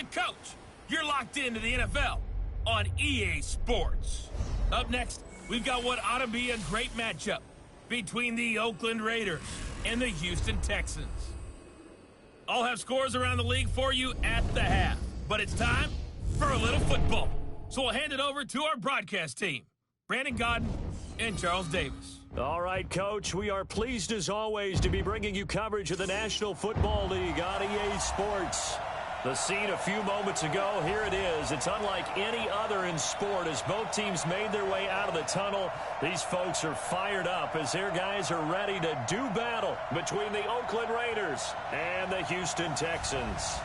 coach. You're locked into the NFL on EA Sports. Up next, we've got what ought to be a great matchup between the Oakland Raiders and the Houston Texans. I'll have scores around the league for you at the half, but it's time for a little football. So we'll hand it over to our broadcast team, Brandon Godden and Charles Davis. All right, Coach, we are pleased as always to be bringing you coverage of the National Football League on EA Sports. The scene a few moments ago, here it is. It's unlike any other in sport as both teams made their way out of the tunnel. These folks are fired up as their guys are ready to do battle between the Oakland Raiders and the Houston Texans.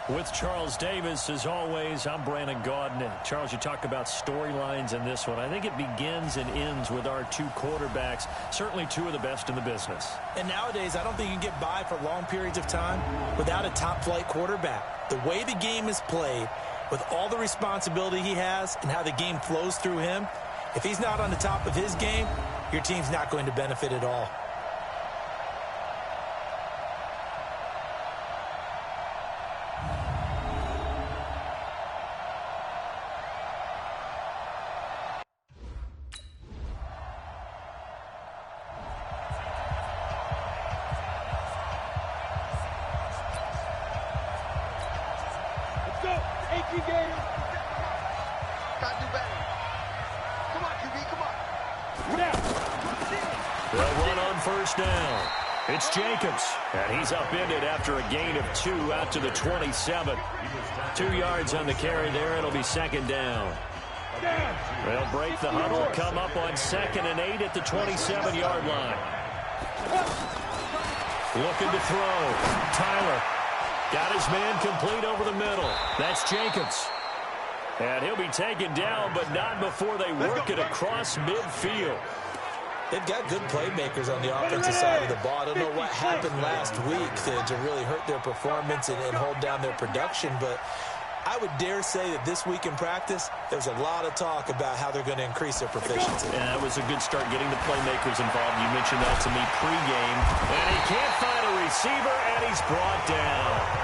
With Charles Davis, as always, I'm Brandon Gaudin. Charles, you talk about storylines in this one. I think it begins and ends with our two quarterbacks, certainly two of the best in the business. And nowadays, I don't think you can get by for long periods of time without a top-flight quarterback. The way the game is played, with all the responsibility he has and how the game flows through him, if he's not on the top of his game, your team's not going to benefit at all. Down. It's Jacobs, and he's upended after a gain of 2 out to the 27. 2 yards on the carry there. It'll be second down. They'll break the huddle, come up on 2nd and 8 at the 27-yard line. Looking to throw. Tyler got his man complete over the middle. That's Jacobs. And he'll be taken down, but not before they work it across midfield. They've got good playmakers on the offensive side of the ball. I don't know what happened last week to really hurt their performance and hold down their production, but I would dare say that this week in practice, there's a lot of talk about how they're going to increase their proficiency. Yeah, that was a good start getting the playmakers involved. You mentioned that to me pregame. And he can't find a receiver, and he's brought down.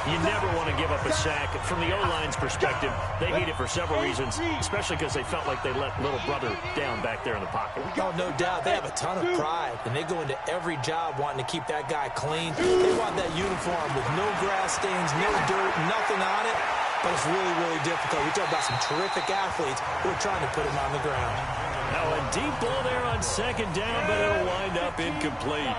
You never want to give up a sack. From the O-line's perspective, they need it for several reasons, especially because they felt like they let little brother down back there in the pocket. Oh, no doubt. They have a ton of pride, and they go into every job wanting to keep that guy clean. They want that uniform with no grass stains, no dirt, nothing on it, but it's really, really difficult. We talk about some terrific athletes who are trying to put him on the ground. Now a deep ball there on second down, but it'll wind up incomplete.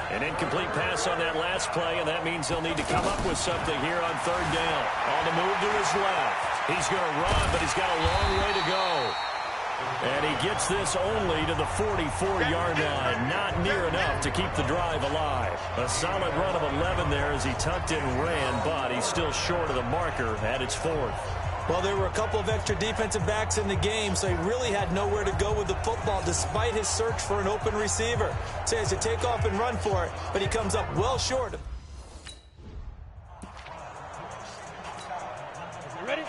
An incomplete pass on that last play, and that means they'll need to come up with something here on third down. On the move to his left. He's going to run, but he's got a long way to go. And he gets this only to the 44-yard line. Not near enough to keep the drive alive. A solid run of 11 there as he tucked in and ran, but he's still short of the marker at its 4th. Well, there were a couple of extra defensive backs in the game, so he really had nowhere to go with the football despite his search for an open receiver. So he has to take off and run for it, but he comes up well short. You ready?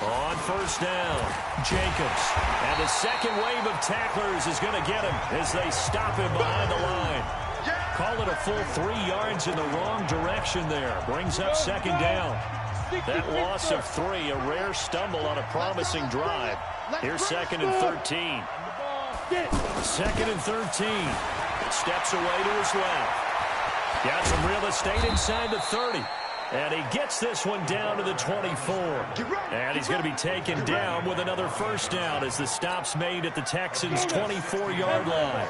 On first down, Jacobs. And the second wave of tacklers is going to get him as they stop him behind the line. Call it a full 3 yards in the wrong direction there. Brings up second down. That loss of 3, a rare stumble on a promising drive. Here's 2nd and 13. 2nd and 13. Steps away to his left. Got some real estate inside the 30. And he gets this one down to the 24. And he's going to be taken down with another first down as the stop's made at the Texans' 24-yard line.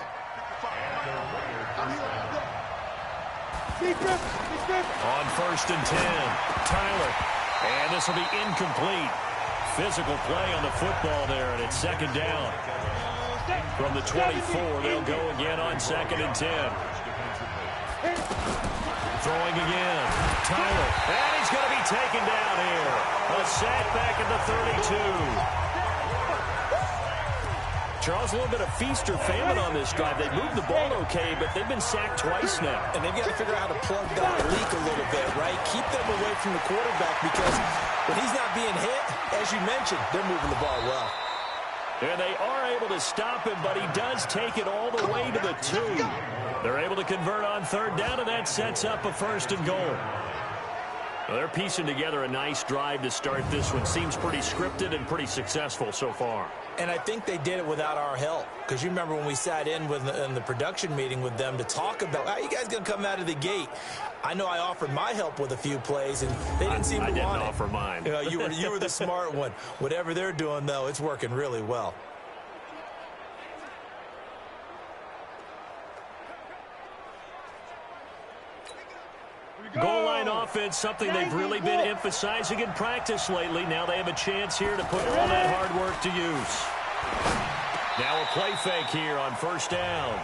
On first and 10, Tyler. And this will be incomplete. Physical play on the football there, and it's second down. From the 24, they'll go again on 2nd and 10. Throwing again. Tyler. And he's going to be taken down here. A sack back at the 32. Charles, a little bit of feast or famine on this drive. They moved the ball okay, but they've been sacked twice now. And they've got to figure out how to plug that leak a little bit, right? Keep them away from the quarterback because when he's not being hit, as you mentioned, they're moving the ball well. And they are able to stop him, but he does take it all the way to the 2. They're able to convert on third down, and that sets up a 1st and goal. Well, they're piecing together a nice drive to start this one. Seems pretty scripted and pretty successful so far. And I think they did it without our help. Because you remember when we sat in the production meeting with them to talk about, how you guys going to come out of the gate? I know I offered my help with a few plays, and they didn't seem to want it. I didn't offer mine. You know, you were the smart one. Whatever they're doing, though, it's working really well. Goal line offense, something they've really been emphasizing in practice lately. Now they have a chance here to put all that hard work to use. Now a play fake here on 1st down.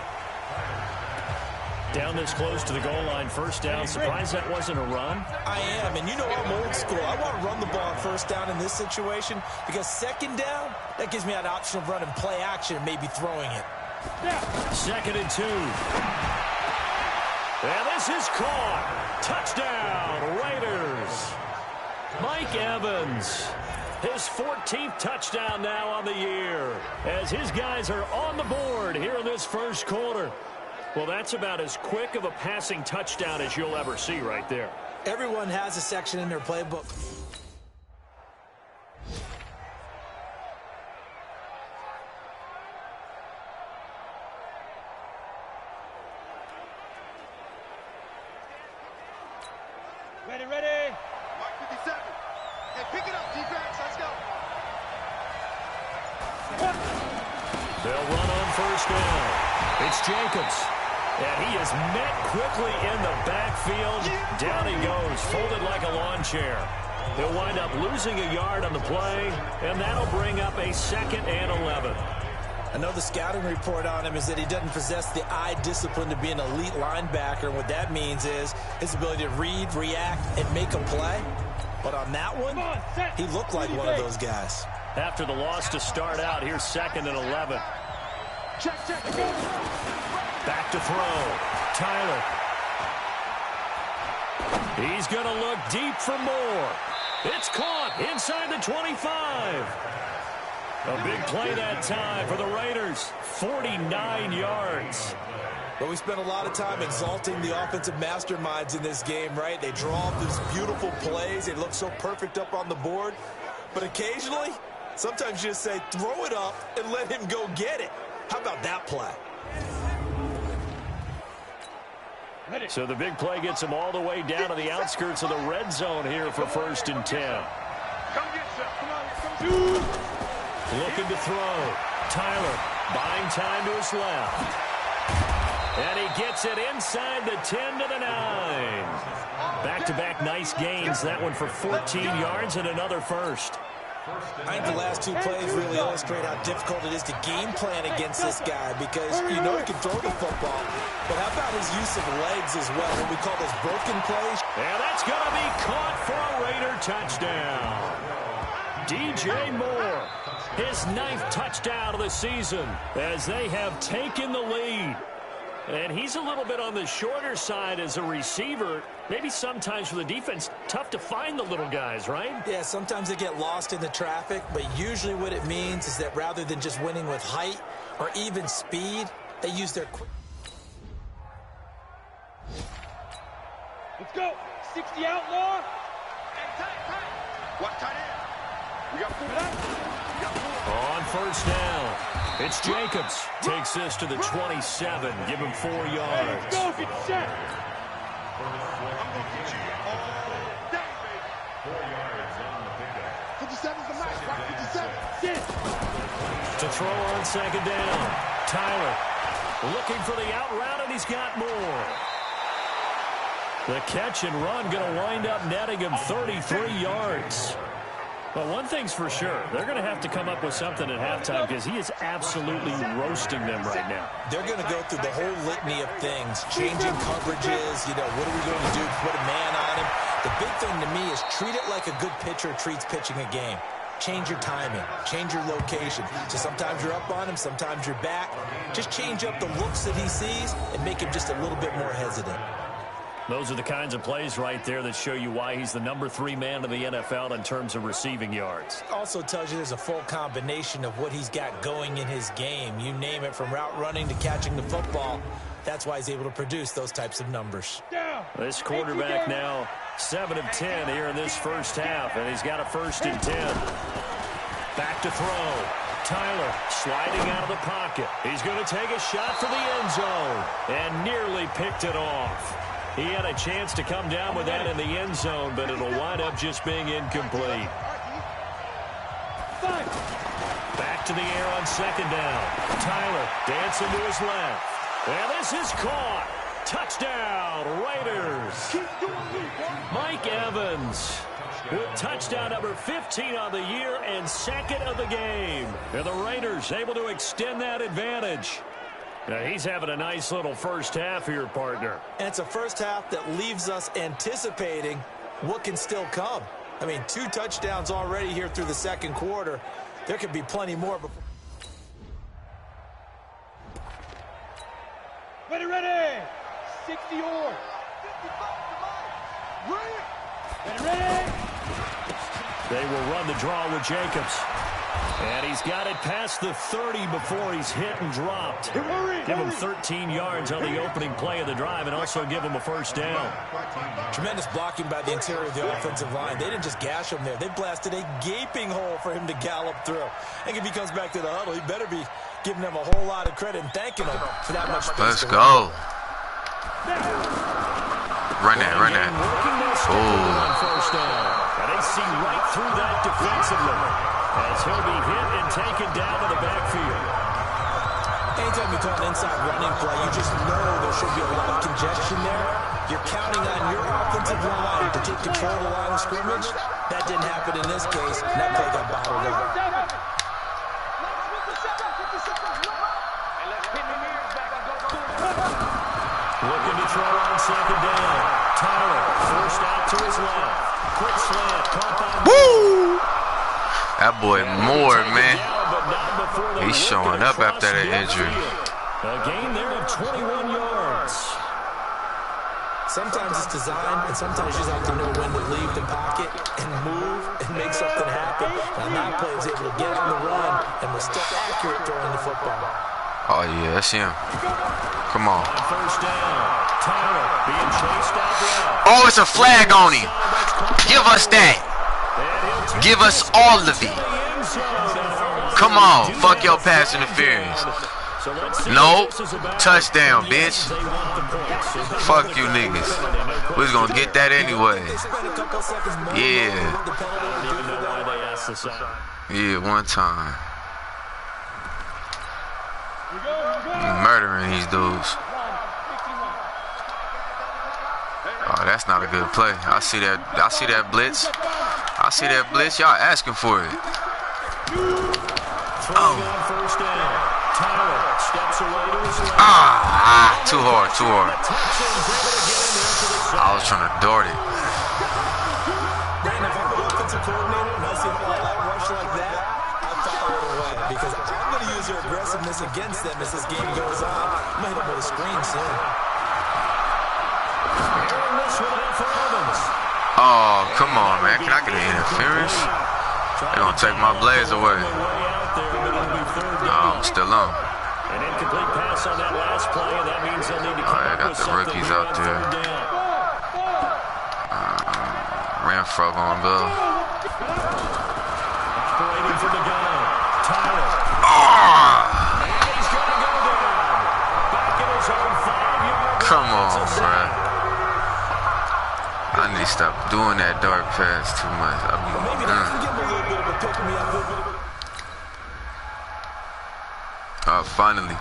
Down this close to the goal line, 1st down. Surprised that wasn't a run? I am, and you know I'm old school. I want to run the ball on 1st down in this situation because 2nd down, that gives me an option of running play action and maybe throwing it. 2nd and 2. And this is caught. Touchdown, Raiders. Mike Evans, his 14th touchdown now on the year, as his guys are on the board here in this 1st quarter. Well, that's about as quick of a passing touchdown as you'll ever see right there. Everyone has a section in their playbook. Ready. Mark 57. Hey, pick it up, defense. Let's go. They'll run on 1st down. It's Jacobs. And he is met quickly in the backfield. Down he goes, folded like a lawn chair. He'll wind up losing a yard on the play, and that'll bring up a 2nd and 11. I know the scouting report on him is that he doesn't possess the eye discipline to be an elite linebacker. And what that means is his ability to read, react, and make a play. But on that one, he looked like one of those guys. After the loss to start out, here's 2nd and 11. Check. Back to throw. Tyler. He's going to look deep for more. It's caught inside the 25. A big play that time for the Raiders. 49 yards. But we spent a lot of time exalting the offensive masterminds in this game, right? They draw up these beautiful plays. They look so perfect up on the board. But occasionally, sometimes you just say, throw it up and let him go get it. How about that play? So the big play gets him all the way down to the outskirts of the red zone here for 1st and 10. Come get some. Come on. Looking to throw. Tyler buying time to his left. And he gets it inside the 10 to the 9. Back-to-back nice gains. That one for 14 yards and another 1st. I think the last 2 plays really illustrate how difficult it is to game plan against this guy because you know he can throw the football. But how about his use of legs as well, what we call those broken plays? And that's going to be caught for a Raider touchdown. DJ Moore, his 9th touchdown of the season as they have taken the lead. And he's a little bit on the shorter side as a receiver. Maybe sometimes for the defense, tough to find the little guys, right? Yeah, sometimes they get lost in the traffic, but usually what it means is that rather than just winning with height or even speed, they use their quick. Let's go. 60 outlaw. Hey, tight. What tight end? We got 4. On 1st down, it's Jacobs. Takes this to the 27. Give him 4 yards. Let's go. Get set. I'm going to get you all day, baby. 4 yards on the pickup. 57's the max. Rock 57. To throw on 2nd down. Tyler looking for the out route, and he's got more. The catch and run going to wind up netting him 33 yards. Well, one thing's for sure. They're going to have to come up with something at halftime because he is absolutely roasting them right now. They're going to go through the whole litany of things, changing coverages, what are we going to do, put a man on him. The big thing to me is treat it like a good pitcher treats pitching a game. change your timing, change your location. So sometimes you're up on him, sometimes you're back. Just change up the looks that he sees and make him just a little bit more hesitant. Those are the kinds of plays right there that show you why he's the #3 man in the NFL in terms of receiving yards. Also tells you there's a full combination of what he's got going in his game. You name it, from route running to catching the football. That's why he's able to produce those types of numbers. This quarterback now 7 of 10 here in this first half, and he's got a 1st and 10. Back to throw. Tyler sliding out of the pocket. He's going to take a shot for the end zone and nearly picked it off. He had a chance to come down with that in the end zone, but it'll wind up just being incomplete. Back to the air on 2nd down. Tyler dancing to his left. And this is caught. Touchdown, Raiders. Mike Evans with touchdown number 15 on the year and 2nd of the game. And the Raiders able to extend that advantage. Now, he's having a nice little first half here, partner. And it's a first half that leaves us anticipating what can still come. I mean, 2 touchdowns already here through the 2nd quarter. There could be plenty more before. Ready. 60 yards. Ready. They will run the draw with Jacobs. And he's got it past the 30 before he's hit and dropped. Give him 13 yards on the opening play of the drive and also give him a 1st down. Tremendous blocking by the interior of the offensive line. They didn't just gash him there. They blasted a gaping hole for him to gallop through. I think if he comes back to the huddle, he better be giving them a whole lot of credit and thanking them for that much space. Let's go. Run that. Oh. And they see right through that defensively as he'll be hit and taken down to the backfield. Anytime you call an inside running play, you just know there should be a lot of congestion there. You're counting on your offensive line to take control of the line of scrimmage. That didn't happen in this case, and that play got bottled up. Looking to throw on 2nd down. Tyler forced out to his left. Quick slant. Caught by Woo! That boy Moore, man. He's showing up after that injury. A gain there of 21 yards. Sometimes it's designed, and sometimes you just have to know when to leave the pocket and move and make something happen. Now, that play was able to get on the run and was still accurate throwing the football. Oh, yeah, that's him. Come on. 1st down. Tyler being chased out there. Oh, it's a flag on him. Give us that. Give us all of it. Come on. Fuck your pass interference. No. Touchdown, bitch. Fuck you niggas. We was gonna get that anyway. Yeah. Yeah, one time. Murdering these dudes. Oh, that's not a good play. I see that blitz. I see that blitz. Y'all asking for it. Oh. Too hard. I was trying to dart it. Because I'm going to use their aggressiveness against them as this game goes on. I'm going to hit them with a screen soon. Oh, come on, man. Can I get an interference? They're going to take my blades away. No, I'm still on. An incomplete pass on that last play, and that means they'll need to come I got the rookies out there. Renfro on Bill. Operating from the gun. Tyler. And he's going to go down. Back in his own 5-yard. Come on, bruh. I need to stop doing that dart pass too much. Finally.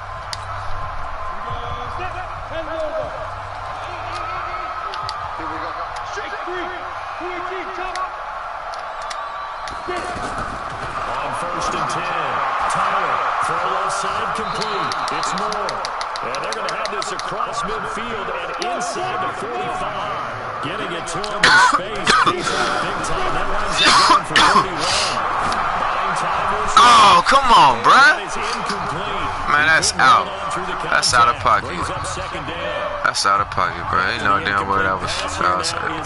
On 1st and 10, Tyler, throw left side complete. It's Moore. And they're going to have this across midfield and inside the 45. Getting it to him in space. He's big time. That runs it down for 31. Oh, come on, bruh. Man, that's out. That's out of pocket. That's out of pocket, bro. You know damn well that was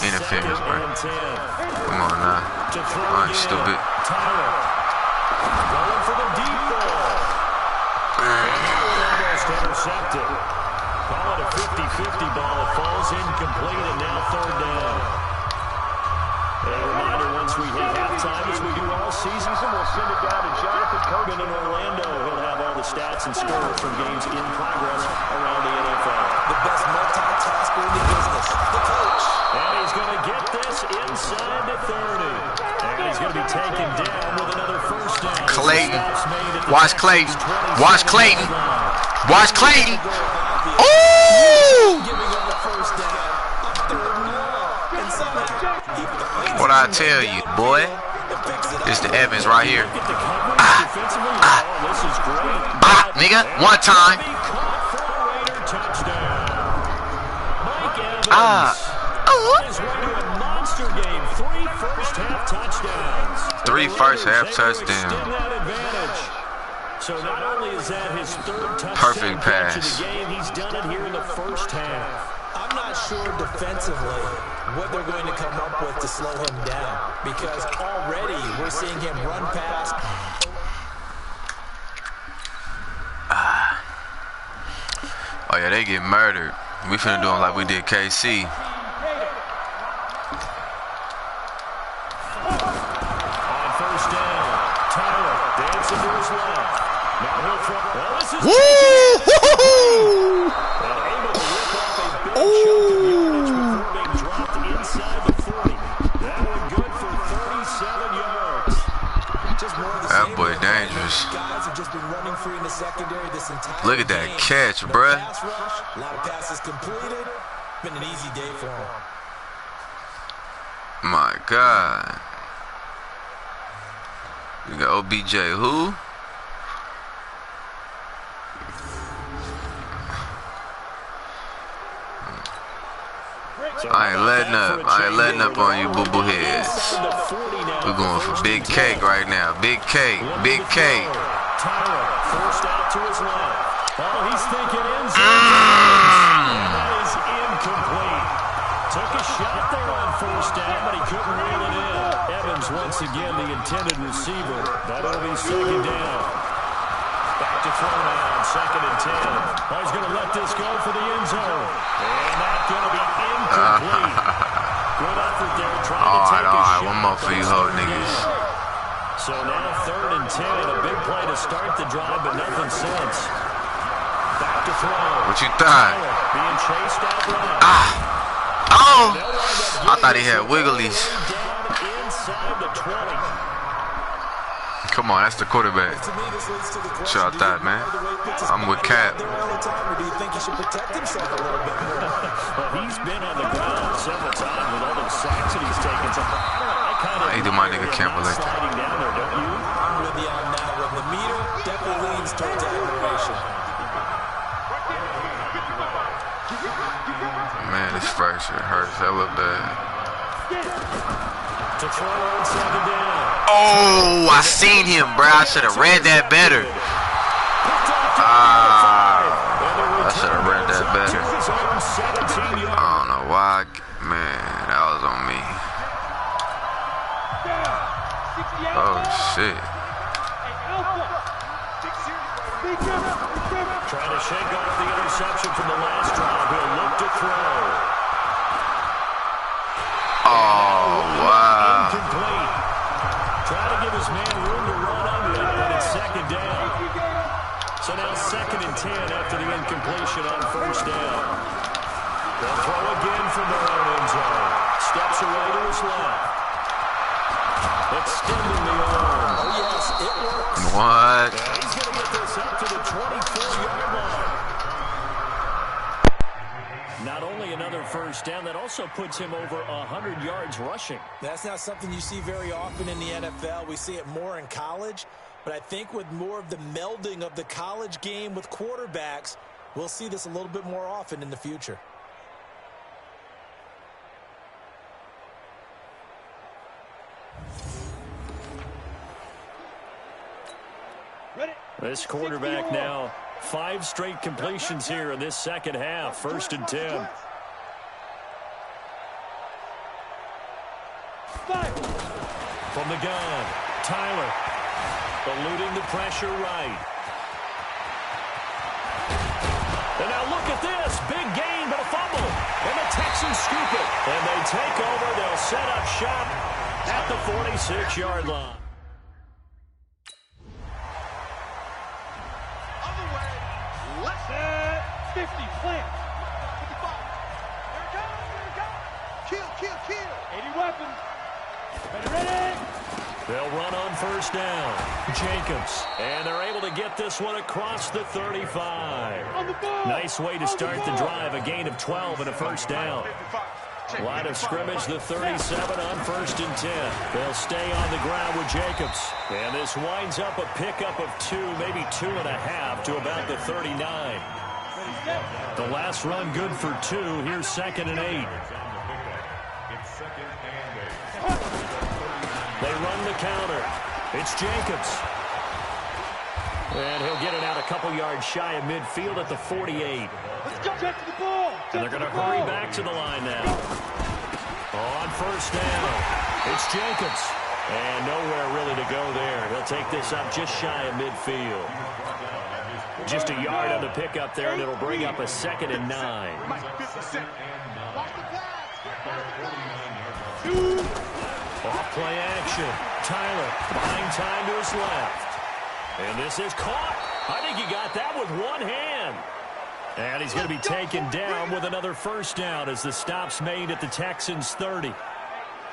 interference, bro. Come on now. Oh, you stupid. Going for the deep ball. Almost intercepted. Call it a 50-50 ball. It falls incomplete, and now third down. A reminder, once we hit halftime, as we do all season, we'll send it down to Jonathan Kogan in Orlando. He'll have all the stats and scores from games in progress around the NFL. The best multitasker in the business, the coach. And he's going to get this inside the 30. And he's going to be taken down with another first down. Clayton. Watch Clayton. Watch Clayton. Watch Clayton. Ooh! What I tell you, boy? It's the Evans right here. Nigga. One time. Three first half touchdowns. So not only is that his third touchdown perfect pass. The game, he's done it here in the first half. I'm not sure defensively what they're going to come up with to slow him down, because already we're seeing him run past. Oh yeah, they get murdered. We finna do them like we did KC. On first down, Tyler dancing to his left. Now he'll throw. Well, this is Woo! and able to rip off a big chunk of yardage before being dropped inside the 40. That one good for 37 yards. Just more of the That same. boy dangerous. Guys have just been running free in the secondary this entire Look at that game. catch, No bruh. pass rush, a lot of passes completed. Been an easy day for him. My God. We got OBJ. Who? I ain't letting up. I ain't letting up on you, boo-boo heads. We're going for big cake right now. Big cake. Big cake. Tyler forced out to his left. Oh, he's thinking end zone. That is incomplete. Took a shot there on first down, but he couldn't reel it in. Evans once again the intended receiver. That'll be second down. Back to throw now on 2nd and 10. Oh, he's going to let this go for the end zone. And that's going to be incomplete. Good effort there trying to take a shot. One more for you hoe niggas. So now 3rd and 10. A big play to start the drive, but nothing since. Back to throw. What you thought? Being chased out right. Oh! I thought he had wigglies. Inside the 20. Come on, that's the quarterback. What y'all thought, man? I'm with Cap. Or do you think he should protect himself a little bit more? Well, he's been on the ground several times with all those sacks that he's taken. So I do my nigga Campbell like that. sliding down there, don't you? I'm with you on that one. The meter definitely leans towards admiration. Man, this first shit hurts hella bad. To throw on 2nd down. Oh, I seen him, bro. I should have read that better. I should have read that better. I don't know why. Man, that was on me. Oh, shit. Trying to shake off the interception from the last drive. He'll look to throw. Oh, wow. Incomplete. Trying to give his man room to run under it, but it's 2nd down. So now 2nd and 10 after the incompletion on first down. They'll throw again from their own end zone. Steps away to his left. Extending the arm. Oh, yes, it works. What? And he's going to get this up to the 24-yard line. Not only another first down, that also puts him over 100 yards rushing. That's not something you see very often in the NFL. We see it more in college, but I think with more of the melding of the college game with quarterbacks, we'll see this a little bit more often in the future. This quarterback now 5 straight completions here in this second half. 1st and 10. From the gun, Tyler eluding the pressure right. And now look at this. Big gain, but a fumble. And the Texans scoop it. And they take over. They'll set up shop at the 46-yard line. Other way. Left. 50. Plant. 55. There it goes. There it goes. Kill, kill, kill. 80 weapons. Ready. They'll run on 1st down. Jacobs. And they're able to get this one across the 35. Nice way to start the drive. A gain of 12 and a 1st down. Line of scrimmage, the 37 on 1st and 10. They'll stay on the ground with Jacobs. And this winds up a pickup of 2, maybe 2.5 to about the 39. The last run good for 2. Here's 2nd and 8. They run the counter. It's Jacobs. And he'll get it out a couple yards shy of midfield at the 48. Let's go. Check the ball. And they're going to hurry back to the line now. On 1st down, it's Jacobs. And nowhere really to go there. He'll take this up just shy of midfield. Just a yard on the pickup there, and it'll bring up a 2nd and 9. Off play action. Tyler buying time to his left. And this is caught. I think he got that with one hand. And he's going to be taken down with another 1st down as the stop's made at the Texans' 30.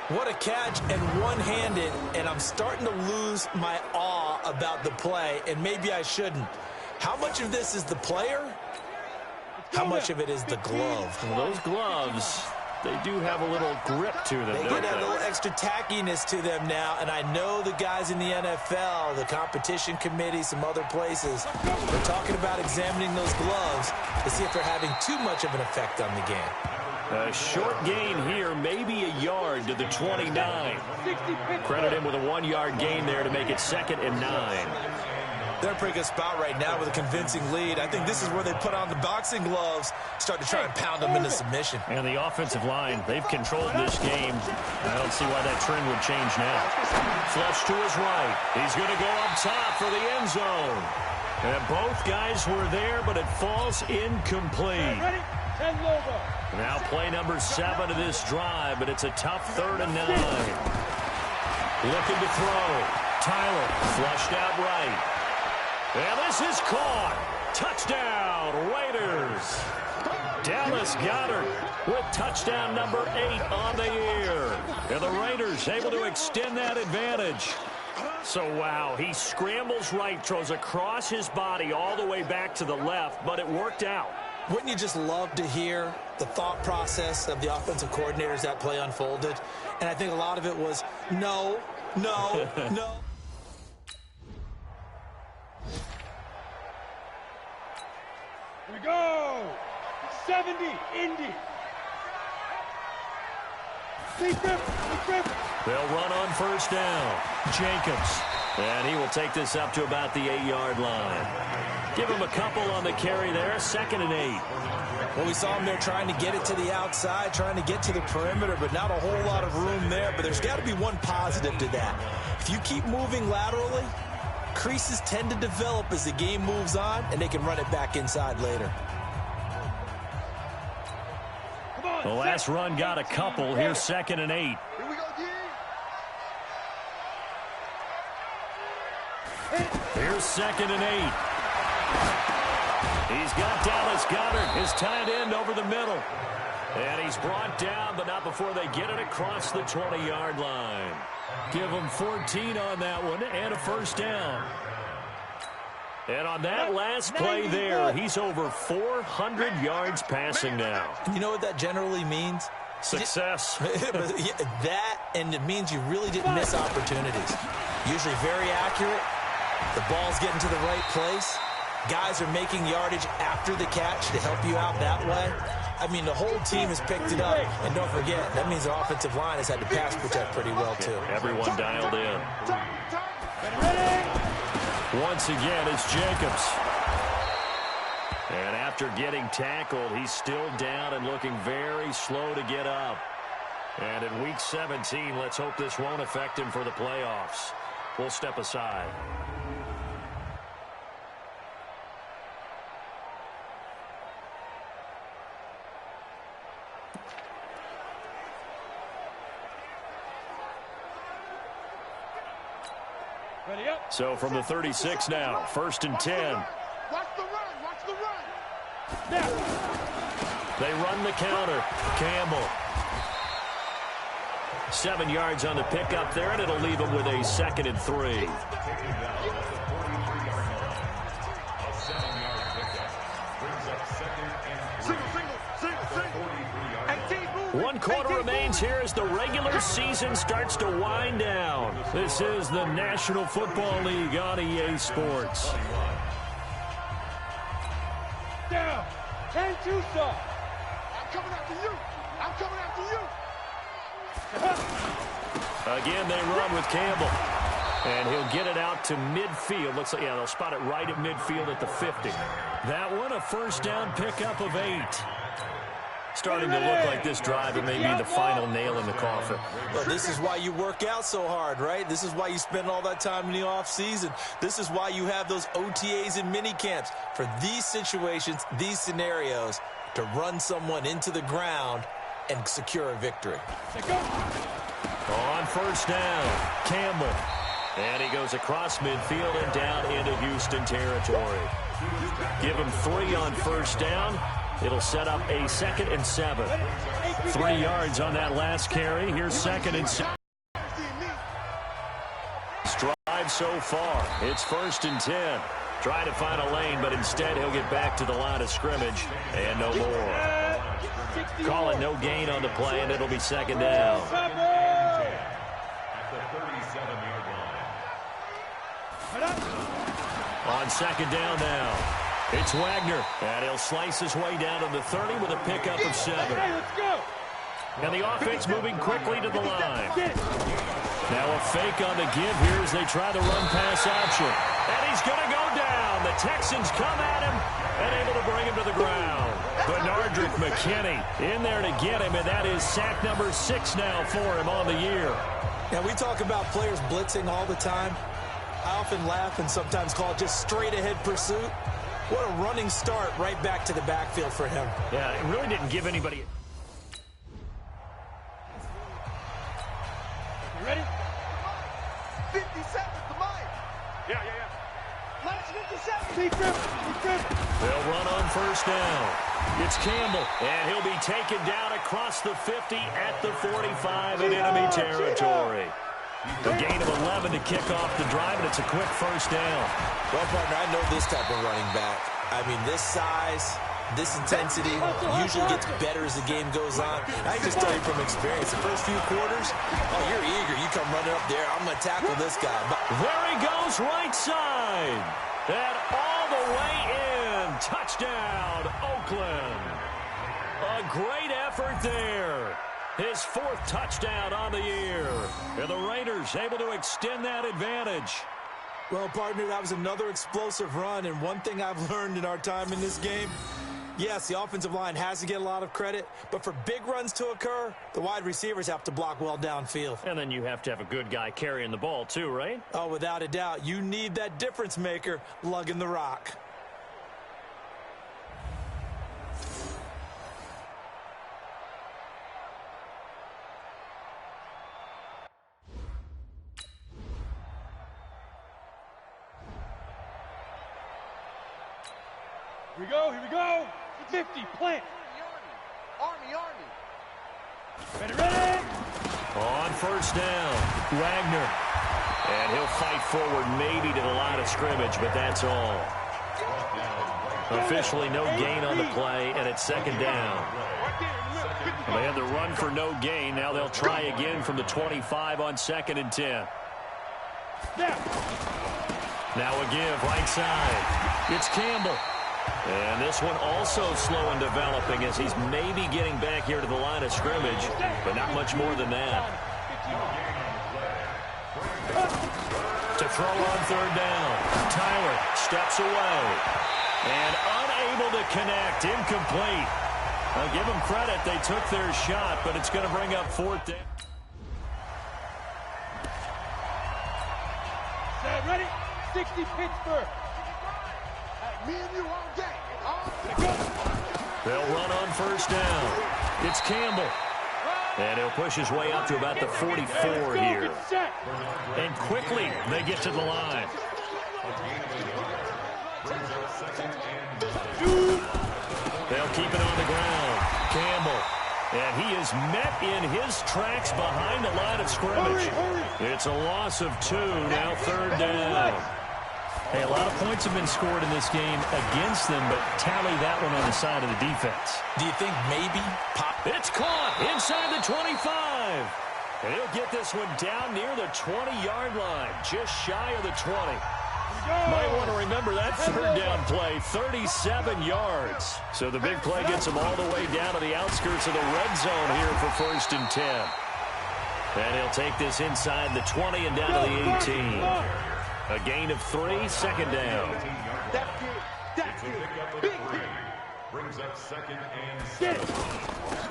What a catch, and one-handed, and I'm starting to lose my awe about the play, and maybe I shouldn't. How much of this is the player? How much of it is the glove? Well, those gloves, they do have a little grip to them. They did have a little extra tackiness to them now, and I know the guys in the NFL, the competition committee, some other places, they're talking about examining those gloves to see if they're having too much of an effect on the game. A short gain here, maybe a yard to the 29. Credit him with a 1-yard gain there to make it 2nd and 9. They're in a pretty good spot right now with a convincing lead. I think this is where they put on the boxing gloves, start to try and pound them into submission. And the offensive line, they've controlled this game. I don't see why that trend would change now. Flush to his right. He's going to go up top for the end zone. And both guys were there, but it falls incomplete. Now play number 7 of this drive, but it's a tough 3rd and 9. Looking to throw. Tyler flushed out right. And this is caught. Touchdown, Raiders. Dallas Goedert with touchdown number 8 on the year. And the Raiders able to extend that advantage. So, wow, he scrambles right, throws across his body all the way back to the left, but it worked out. Wouldn't you just love to hear the thought process of the offensive coordinators that play unfolded? And I think a lot of it was, no, no, no. Here we go. 70, Indy. They'll run on 1st down. Jacobs. And he will take this up to about the 8-yard line. Give him a couple on the carry there. 2nd and 8. Well, we saw him there trying to get it to the outside, trying to get to the perimeter, but not a whole lot of room there. But there's got to be one positive to that. If you keep moving laterally, creases tend to develop as the game moves on, and they can run it back inside later. The last run got a couple. Here's 2nd and 8. Here we go, Here's 2nd and 8. He's got Dallas Goedert, his tight end, over the middle. And he's brought down, but not before they get it across the 20-yard line. Give him 14 on that one and a 1st down. And on that last play there, he's over 400 yards passing now. You know what that generally means? Success. That, and it means you really didn't miss opportunities. Usually very accurate. The ball's getting to the right place. Guys are making yardage after the catch to help you out that way. I mean, the whole team has picked it up. And don't forget, that means the offensive line has had to pass protect pretty well, too. Everyone dialed in. Once again, it's Jacobs. And after getting tackled, he's still down and looking very slow to get up. And in Week 17, let's hope this won't affect him for the playoffs. We'll step aside. Ready up. So from the 36 now, 1st and 10. Watch the run. Watch the run. Now. They run the counter. Campbell. 7 yards on the pickup there, and it'll leave him with a 2nd and 3. One quarter remains here as the regular season starts to wind down. This is the National Football League on EA Sports. Down. 10-2 stop. I'm coming after you. I'm coming after you. Again, they run with Campbell. And he'll get it out to midfield. Looks like, yeah, they'll spot it right at midfield at the 50. That one, a 1st down pickup of 8. Starting to look like this drive, it may be the final nail in the coffin. Well, this is why you work out so hard, right? This is why you spend all that time in the offseason. This is why you have those OTAs and mini camps for these situations, these scenarios, to run someone into the ground and secure a victory. On 1st down, Campbell. And he goes across midfield and down into Houston territory. Give him 3 on 1st down. It'll set up a 2nd and 7. 3 yards on that last carry. Here's 2nd and 7. Drive so far. It's 1st and 10. Trying to find a lane, but instead he'll get back to the line of scrimmage. And no more. Call it no gain on the play, and it'll be 2nd down. On 2nd down now. It's Wagner, and he'll slice his way down to the 30 with a pickup of 7. Hey, let's go. And the offense moving quickly to the line. Now a fake on the give here as they try the run-pass option. And he's going to go down. The Texans come at him and able to bring him to the ground. Benardrick McKinney in there to get him, and that is sack number 6 now for him on the year. Now, we talk about players blitzing all the time. I often laugh and sometimes call it just straight-ahead pursuit. What a running start right back to the backfield for him. Yeah, it really didn't give anybody. You ready? 57 to mine. Yeah. Last 57. Deep grip. They'll run on 1st down. It's Campbell, and he'll be taken down across the 50 at the 45 in enemy territory. A gain of 11 to kick off the drive, and it's a quick 1st down. Well, partner, I know this type of running back. I mean, this size, this intensity usually gets better as the game goes on. I can just tell you from experience, the first few quarters, oh, you're eager. You come running up there, I'm going to tackle this guy. There he goes, right side. And all the way in. Touchdown, Oakland. A great effort there. His 4th touchdown on the year. And the Raiders able to extend that advantage. Well, partner, that was another explosive run, and one thing I've learned in our time in this game, yes, the offensive line has to get a lot of credit, but for big runs to occur, the wide receivers have to block well downfield. And then you have to have a good guy carrying the ball too, right? Oh, without a doubt. You need that difference maker lugging the rock. Here we go. 50, plant. Army. Ready. On 1st down, Wagner. And he'll fight forward maybe to the line of scrimmage, but that's all. Officially no gain on the play, and it's 2nd down. They had the run for no gain. Now they'll try again from the 25 on 2nd and 10. Now a give, right side. It's Campbell. And this one also slow in developing as he's maybe getting back here to the line of scrimmage, but not much more than that. To throw on third down. Tyler steps away. And unable to connect. Incomplete. I'll give them credit. They took their shot, but it's going to bring up fourth down. Set, ready? 60 Pittsburgh. Me and you all day. They'll run on first down. It's Campbell. And he'll push his way up to about the 44 here. And quickly, they get to the line. They'll keep it on the ground. Campbell. And he is met in his tracks behind the line of scrimmage. It's a loss of 2, now third down. Hey, a lot of points have been scored in this game against them, but tally that one on the side of the defense. Do you think maybe It's caught inside the 25. And he'll get this one down near the 20-yard line, just shy of the 20. Might want to remember that third down play, 37 yards. So the big play gets him all the way down to the outskirts of the red zone here for 1st and 10. And he'll take this inside the 20 and down to the 18. A gain of 3, second down. That's good. Big hit. Brings up 2nd and 6.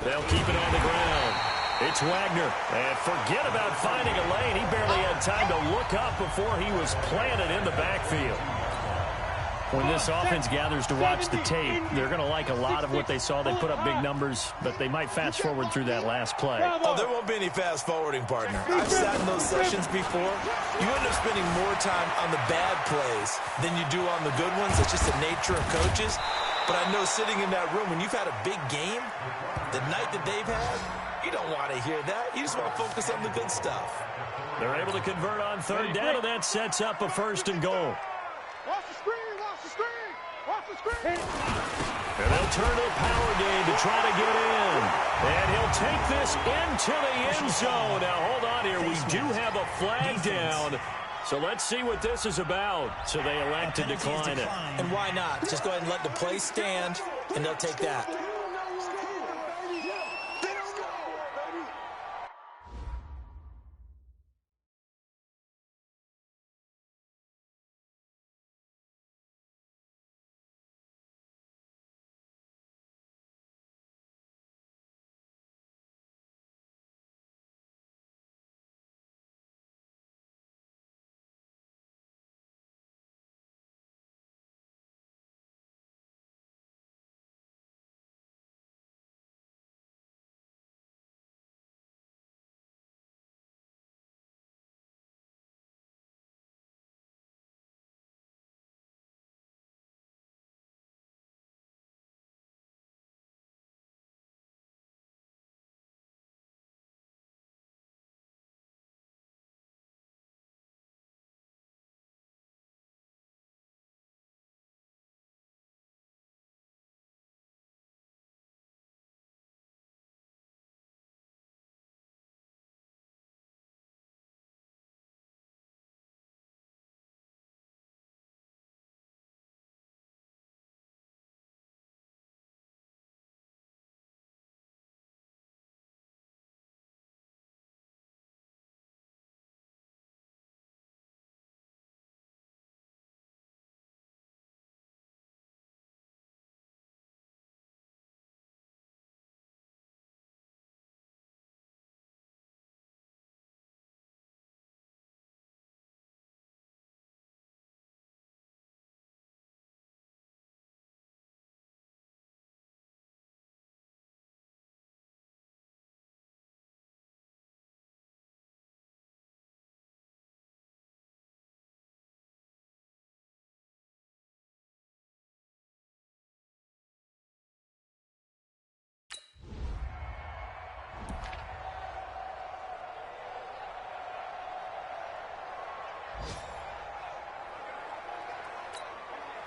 They'll keep it on the ground. It's Wagner. And forget about finding a lane. He barely had time to look up before he was planted in the backfield. When this offense gathers to watch the tape, they're going to like a lot of what they saw. They put up big numbers, but they might fast forward through that last play. Oh, there won't be any fast forwarding, partner. I've sat in those sessions before. You end up spending more time on the bad plays than you do on the good ones. It's just the nature of coaches. But I know sitting in that room, when you've had a big game, the night that they've had, you don't want to hear that. You just want to focus on the good stuff. They're able to convert on third down, and that sets up a 1st and goal. Watch the screen. Watch the screen. Watch the screen. And they'll turn to the power game to try to get in. And he'll take this into the end zone. Now, hold on here. We do have a flag down. So let's see what this is about. So they elect to decline it. And why not? Just go ahead and let the play stand, and they'll take that.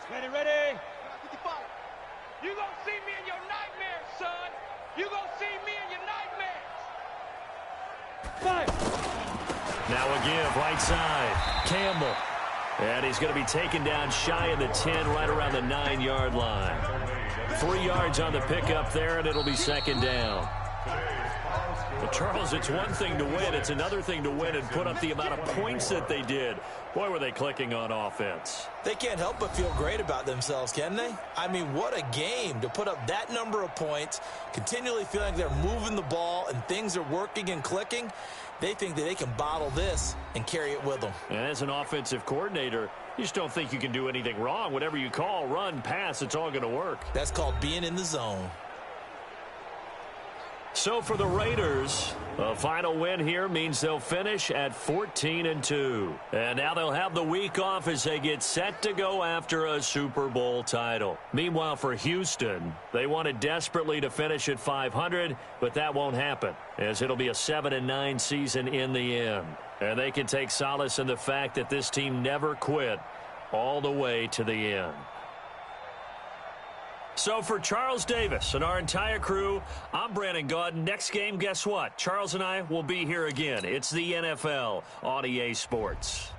Ready, ready. 55. You gonna see me in your nightmares, son. You gonna see me in your nightmares. 5. Now a give, right side. Campbell. And he's going to be taken down shy of the 10, right around the 9-yard line. 3 yards on the pickup there, and it'll be second down. Well, Charles, it's one thing to win. It's another thing to win and put up the amount of points that they did. Boy, were they clicking on offense. They can't help but feel great about themselves, can they? I mean, what a game to put up that number of points, continually feeling like they're moving the ball and things are working and clicking. They think that they can bottle this and carry it with them. And as an offensive coordinator, you just don't think you can do anything wrong. Whatever you call, run, pass, it's all going to work. That's called being in the zone. So for the Raiders, a final win here means they'll finish at 14-2. And now they'll have the week off as they get set to go after a Super Bowl title. Meanwhile, for Houston, they wanted desperately to finish at 500, but that won't happen, as it'll be a 7-9 season in the end. And they can take solace in the fact that this team never quit all the way to the end. So for Charles Davis and our entire crew, I'm Brandon Gaudin. Next game, guess what? Charles and I will be here again. It's the NFL on EA Sports.